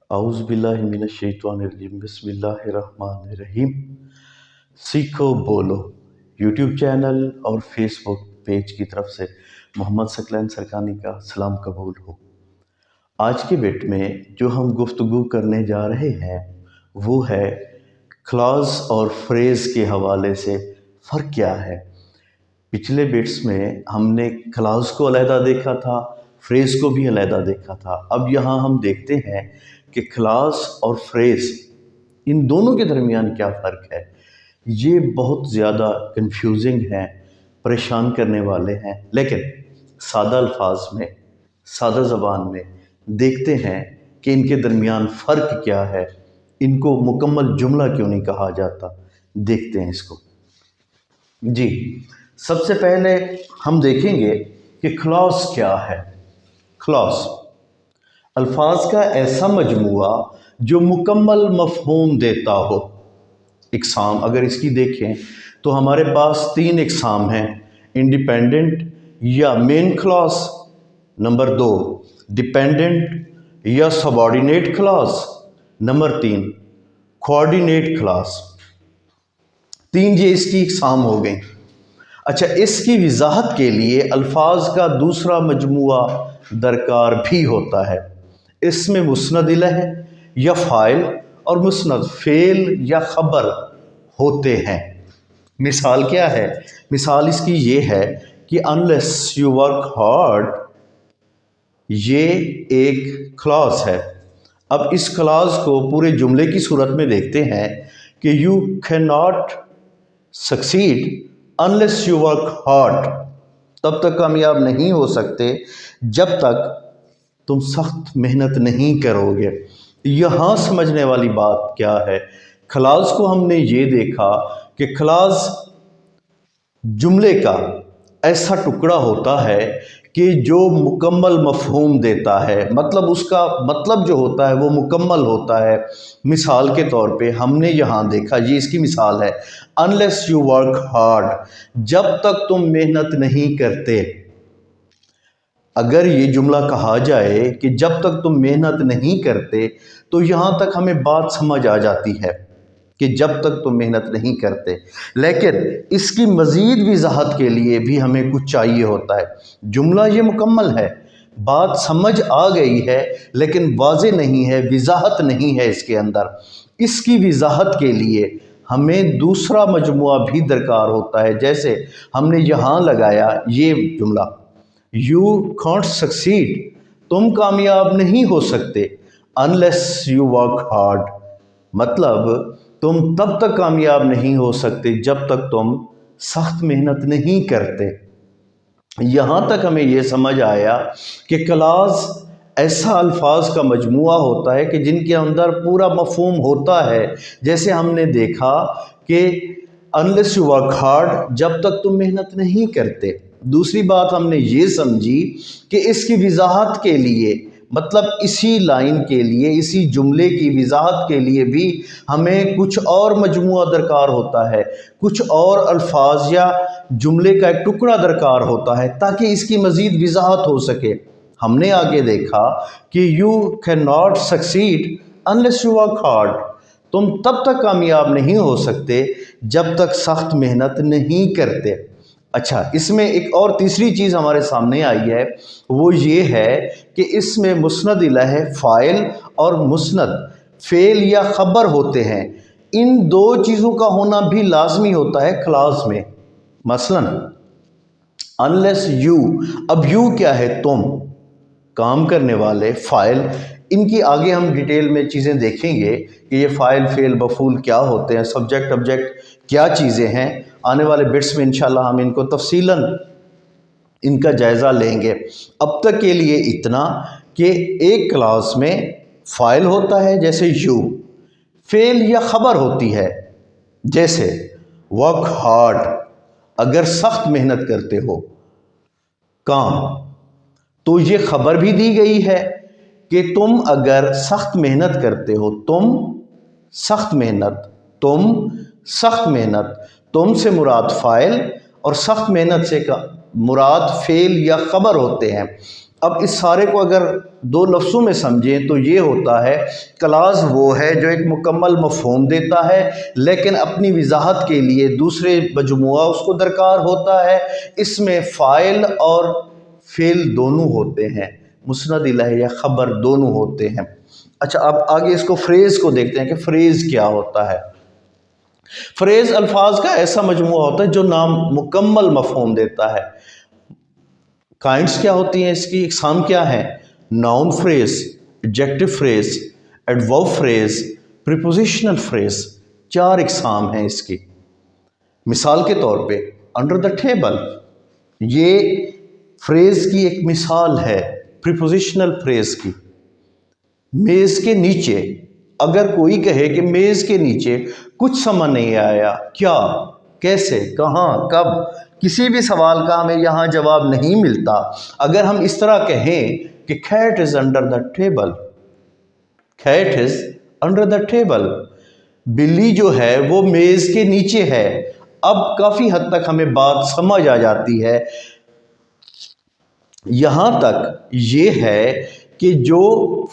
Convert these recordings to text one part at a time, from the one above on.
اعوذ باللہ من الشیطان الرجیم بسم اللہ الرحمن الرحیم۔ سیکھو بولو یوٹیوب چینل اور فیس بک پیج کی طرف سے محمد ثقلین سرکانی کا سلام قبول ہو۔ آج کے بٹ میں جو ہم گفتگو کرنے جا رہے ہیں وہ ہے کلاز اور فریز کے حوالے سے فرق کیا ہے۔ پچھلے بٹس میں ہم نے کلاز کو علیحدہ دیکھا تھا، فریز کو بھی علیحدہ دیکھا تھا۔ اب یہاں ہم دیکھتے ہیں کہ کلاز اور فریز ان دونوں کے درمیان کیا فرق ہے۔ یہ بہت زیادہ کنفیوزنگ ہیں، پریشان کرنے والے ہیں، لیکن سادہ الفاظ میں، سادہ زبان میں دیکھتے ہیں کہ ان کے درمیان فرق کیا ہے، ان کو مکمل جملہ کیوں نہیں کہا جاتا۔ دیکھتے ہیں اس کو۔ جی، سب سے پہلے ہم دیکھیں گے کہ کلاز کیا ہے۔ کلاز الفاظ کا ایسا مجموعہ جو مکمل مفہوم دیتا ہو۔ اقسام اگر اس کی دیکھیں تو ہمارے پاس 3 اقسام ہیں: انڈیپینڈنٹ یا مین کلاز، نمبر 2 ڈیپینڈنٹ یا subordinate clause, number 3 coordinate clause. 3 یہ اس کی اقسام ہو گئیں۔ اچھا، اس کی وضاحت کے لیے الفاظ کا دوسرا مجموعہ درکار بھی ہوتا ہے۔ اس میں مسند الہ یا فاعل اور مسند فعل یا خبر ہوتے ہیں۔ مثال کیا ہے؟ مثال اس کی یہ ہے کہ unless you work hard، یہ ایک کلاز ہے۔ اب اس کلاز کو پورے جملے کی صورت میں دیکھتے ہیں کہ you cannot succeed unless you work hard، تب تک کامیاب نہیں ہو سکتے جب تک تم سخت محنت نہیں کرو گے۔ یہاں سمجھنے والی بات کیا ہے؟ کلاز کو ہم نے یہ دیکھا کہ کلاز جملے کا ایسا ٹکڑا ہوتا ہے کہ جو مکمل مفہوم دیتا ہے، مطلب اس کا مطلب جو ہوتا ہے وہ مکمل ہوتا ہے۔ مثال کے طور پہ ہم نے یہاں دیکھا، یہ اس کی مثال ہے، unless you work hard، جب تک تم محنت نہیں کرتے۔ اگر یہ جملہ کہا جائے کہ جب تک تم محنت نہیں کرتے تو یہاں تک ہمیں بات سمجھ آ جاتی ہے کہ جب تک تم محنت نہیں کرتے، لیکن اس کی مزید وضاحت کے لیے بھی ہمیں کچھ چاہیے ہوتا ہے۔ جملہ یہ مکمل ہے، بات سمجھ آ گئی ہے، لیکن واضح نہیں ہے، وضاحت نہیں ہے اس کے اندر۔ اس کی وضاحت کے لیے ہمیں دوسرا مجموعہ بھی درکار ہوتا ہے، جیسے ہم نے یہاں لگایا یہ جملہ You can't succeed، تم کامیاب نہیں ہو سکتے unless you work hard، مطلب تم تب تک کامیاب نہیں ہو سکتے جب تک تم سخت محنت نہیں کرتے۔ یہاں تک ہمیں یہ سمجھ آیا کہ کلاز ایسا الفاظ کا مجموعہ ہوتا ہے کہ جن کے اندر پورا مفہوم ہوتا ہے۔ جیسے ہم نے دیکھا کہ unless you work hard، جب تک تم محنت نہیں کرتے۔ دوسری بات ہم نے یہ سمجھی کہ اس کی وضاحت کے لیے، مطلب اسی لائن کے لیے، اسی جملے کی وضاحت کے لیے بھی ہمیں کچھ اور مجموعہ درکار ہوتا ہے، کچھ اور الفاظ یا جملے کا ایک ٹکڑا درکار ہوتا ہے تاکہ اس کی مزید وضاحت ہو سکے۔ ہم نے آگے دیکھا کہ you cannot succeed unless you work hard، تم تب تک کامیاب نہیں ہو سکتے جب تک سخت محنت نہیں کرتے۔ اچھا، اس میں ایک اور تیسری چیز ہمارے سامنے آئی ہے، وہ یہ ہے کہ اس میں مسند الہ فاعل اور مسند فعل یا خبر ہوتے ہیں۔ ان 2 چیزوں کا ہونا بھی لازمی ہوتا ہے کلاز میں۔ مثلا unless you، اب you کیا ہے؟ تم، کام کرنے والے، فاعل۔ ان کی آگے ہم ڈیٹیل میں چیزیں دیکھیں گے کہ یہ فاعل، فعل، مفعول کیا ہوتے ہیں، سبجیکٹ، آبجیکٹ کیا چیزیں ہیں۔ آنے والے بٹس میں انشاءاللہ ہم ان کو تفصیلاً ان کا جائزہ لیں گے۔ اب تک کے لیے اتنا کہ ایک کلاس میں فاعل ہوتا ہے جیسے you، فعل یا خبر ہوتی ہے جیسے work hard، اگر سخت محنت کرتے ہو، کام، تو یہ خبر بھی دی گئی ہے کہ تم اگر سخت محنت کرتے ہو، تم سخت محنت، تم سخت محنت، تم سے مراد فاعل اور سخت محنت سے مراد فعل یا خبر ہوتے ہیں۔ अब इस सारे को अगर दो लफ्ज़ों में समझें तो ये होता है, क्लास वो है जो एक मुकम्मल मफ़हूम देता है लेकिन अपनी वजाहत के लिए दूसरे मजमुआ उसको दरकार होता है। इसमें फ़ाइल और फ़ेल दोनों होते हैं, मुस्नद इलैह या ख़बर दोनों होते हैं। अच्छा, अब आगे इसको फ्रेज़ को देखते हैं कि फ़्रेज़ क्या होता है। फ्रेज़ अल्फाज का ऐसा मजमुआ होता है जो नाम मुकम्मल मफ़हूम देता है। काइंड्स क्या होती हैं इसकी, इकसाम क्या है? Noun phrase, adjective phrase, adverb phrase, prepositional phrase, 4 इकसाम हैं इसकी। मिसाल के तौर पे अंडर द टेबल, ये फ्रेज़ की एक मिसाल है प्रीपोजिशनल फ्रेज़ की। मेज़ के नीचे, अगर कोई कहे कि मेज़ के नीचे कुछ समझ नहीं आया, क्या, कैसे, कहाँ, कब, किसी भी सवाल का हमें यहाँ जवाब नहीं मिलता। अगर हम इस तरह कहें कि cat is under the table, cat is under the table, बिल्ली जो है वो मेज़ के नीचे है, अब काफ़ी हद तक हमें बात समझ आ जाती है। यहाँ तक ये है कि जो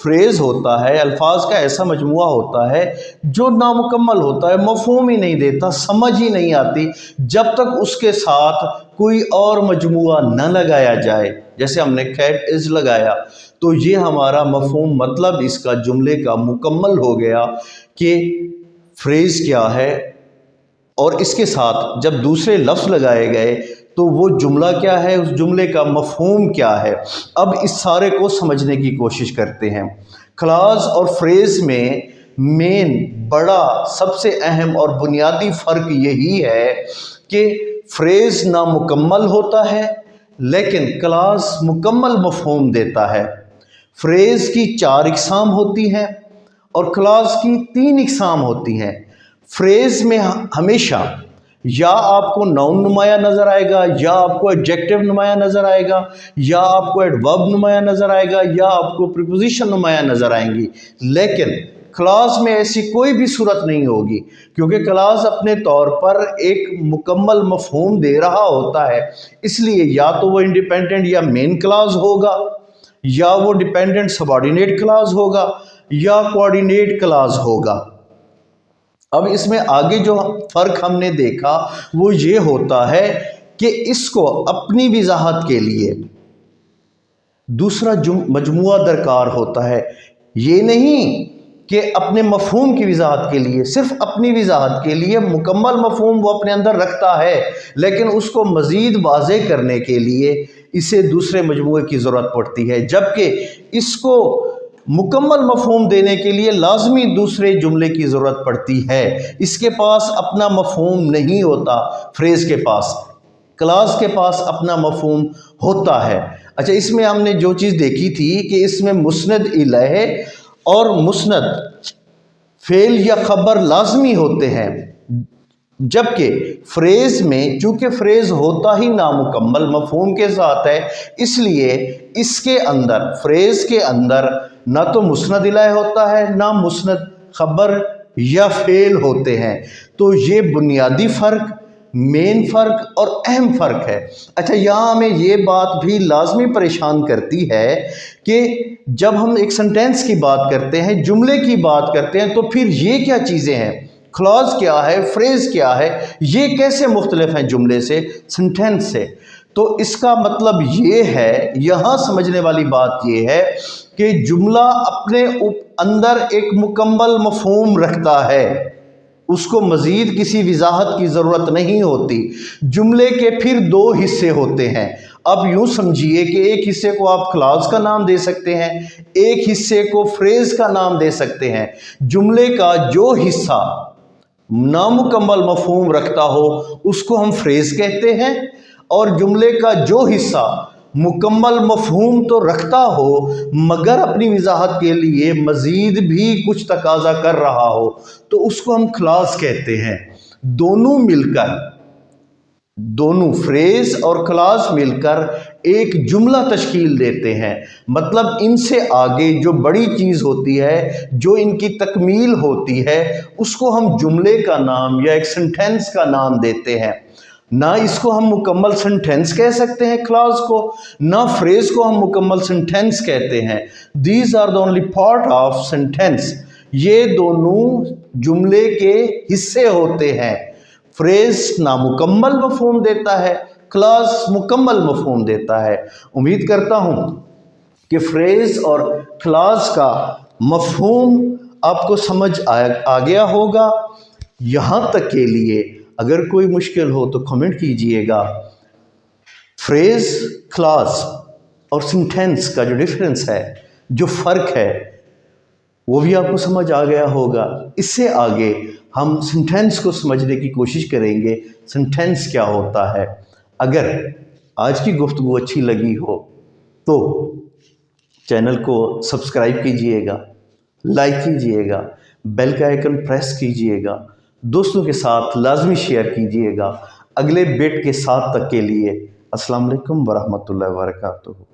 फ्रेज़ होता है, अल्फाज का ऐसा मजमुआ होता है जो नामुकम्मल होता है, मफ़हूम ही नहीं देता, समझ ही नहीं आती जब तक उसके साथ कोई और मजमुआ न लगाया जाए। जैसे हमने कैट इज़ लगाया तो ये हमारा मफ़हूम मतलब इसका जुमले का मुकम्मल हो गया कि फ्रेज़ क्या है, और इसके साथ जब दूसरे लफ्ज़ लगाए गए तो वो जुमला क्या है, उस जुमले का मफ़हूम क्या है। अब इस सारे को समझने की कोशिश करते हैं। क्लास और फ्रेज़ में मेन, बड़ा, सबसे अहम और बुनियादी फ़र्क यही है कि फ्रेज़ नामुकम्मल होता है लेकिन क्लास मुकम्मल मफ़हूम देता है। फ्रेज़ की 4 इकसाम होती हैं और क्लास की 3 इकसाम होती हैं। फ्रेज़ में हमेशा या आपको नाउन नुमाया नज़र आएगा, या आपको एडजेक्टिव नुमाया नज़र आएगा, या आपको एडवर्ब नुमाया नज़र आएगा, या आपको प्रीपोजिशन नुमाया नज़र आएंगी। लेकिन क्लास में ऐसी कोई भी सूरत नहीं होगी क्योंकि क्लास अपने तौर पर एक मुकम्मल मफ़हूम दे रहा होता है। इसलिए या तो वो इंडिपेंडेंट या मेन क्लास होगा, या वो डिपेंडेंट सबऑर्डिनेट क्लास होगा, या कोऑर्डिनेट क्लास होगा। अब इसमें आगे जो फ़र्क हमने देखा वो ये होता है कि इसको अपनी वजाहत के लिए दूसरा मजमुआ दरकार होता है। ये नहीं कि अपने मफ़हूम की वजाहत के लिए, सिर्फ अपनी वजाहत के लिए मुकम्मल मफ़हूम वो अपने अंदर रखता है, लेकिन उसको मज़ीद वाज़ेह करने के लिए इसे दूसरे मजमुए की ज़रूरत पड़ती है, जबकि इसको मुकम्मल मफ़हूम देने के लिए लाजमी दूसरे जुमले की ज़रूरत पड़ती है। इसके पास अपना मफ़हूम नहीं होता, फ्रेज़ के पास, क्लास के पास अपना मफ़हूम होता है। अच्छा, इसमें हमने जो चीज़ देखी थी कि इसमें मुस्नद इलैह और मुस्नद फ़ेल या ख़बर लाजमी होते हैं, जबकि फ्रेज़ में चूँकि फ्रेज़ होता ही नामुकम्मल मफ़हूम के साथ है, इसलिए इसके अंदर, फ्रेज़ के अंदर ना तो मुस्नद इलैह होता है, ना मुस्नद ख़बर या फ़ेल होते हैं। तो ये बुनियादी फ़र्क, मेन फ़र्क और अहम फ़र्क है। अच्छा, यहाँ हमें ये बात भी लाजमी परेशान करती है कि जब हम एक सेंटेंस की बात करते हैं, जुमले की बात करते हैं, तो फिर ये क्या चीज़ें हैं, क्लॉज क्या है, फ्रेज़ क्या है, ये कैसे मुख्तलिफ हैं जुमले से, सेंटेंस से। तो इसका मतलब ये है, यहाँ समझने वाली बात ये है कि जुमला अपने अंदर एक मुकम्मल मफ़हूम रखता है, उसको मज़ीद किसी वजाहत की ज़रूरत नहीं होती। जुमले के फिर 2 हिस्से होते हैं। अब यूँ समझिए कि एक हिस्से को आप क्लास का नाम दे सकते हैं, एक हिस्से को फ्रेज़ का नाम दे सकते हैं। जुमले का जो हिस्सा नामुकम्मल मफ़हूम रखता हो उसको हम फ्रेज़ कहते हैं, और जुमले का जो हिस्सा मुकम्मल मफ़हूम तो रखता हो मगर अपनी वजाहत के लिए मज़ीद भी कुछ तकाज़ा कर रहा हो तो उसको हम क्लास कहते हैं। दोनों मिलकर, दोनों फ्रेज़ और क्लास मिलकर एक जुमला तश्कील देते हैं। मतलब इनसे आगे जो बड़ी चीज़ होती है, जो इनकी तकमील होती है, उसको हम जुमले का नाम या एक सेंटेंस का नाम देते हैं। ना इसको हम मुकम्मल सेंटेंस कह सकते हैं क्लॉज को, ना फ्रेज को हम मुकम्मल सेंटेंस कहते हैं। These are the only part of sentence. ये दोनों जुमले के हिस्से होते हैं। फ्रेज नामुकम्मल मफहूम देता है, क्लॉज मुकम्मल मफहूम देता है। उम्मीद करता हूँ कि फ्रेज और क्लॉज का मफहूम आपको समझ आ गया होगा। यहाँ तक के लिए अगर कोई मुश्किल हो तो कमेंट कीजिएगा। फ्रेज, क्लॉज और सेंटेंस का जो डिफरेंस है, जो फ़र्क है, वो भी आपको समझ आ गया होगा। इससे आगे हम सेंटेंस को समझने की कोशिश करेंगे, सेंटेंस क्या होता है। अगर आज की गुफ्तगू अच्छी लगी हो तो चैनल को सब्सक्राइब कीजिएगा, लाइक कीजिएगा, बेल का आइकन प्रेस कीजिएगा, दोस्तों के साथ लाजमी शेयर कीजिएगा। अगले बिट के साथ तक के लिए अस्सलाम वालेकुम वरहमतुल्लाहि वबरकातुहू।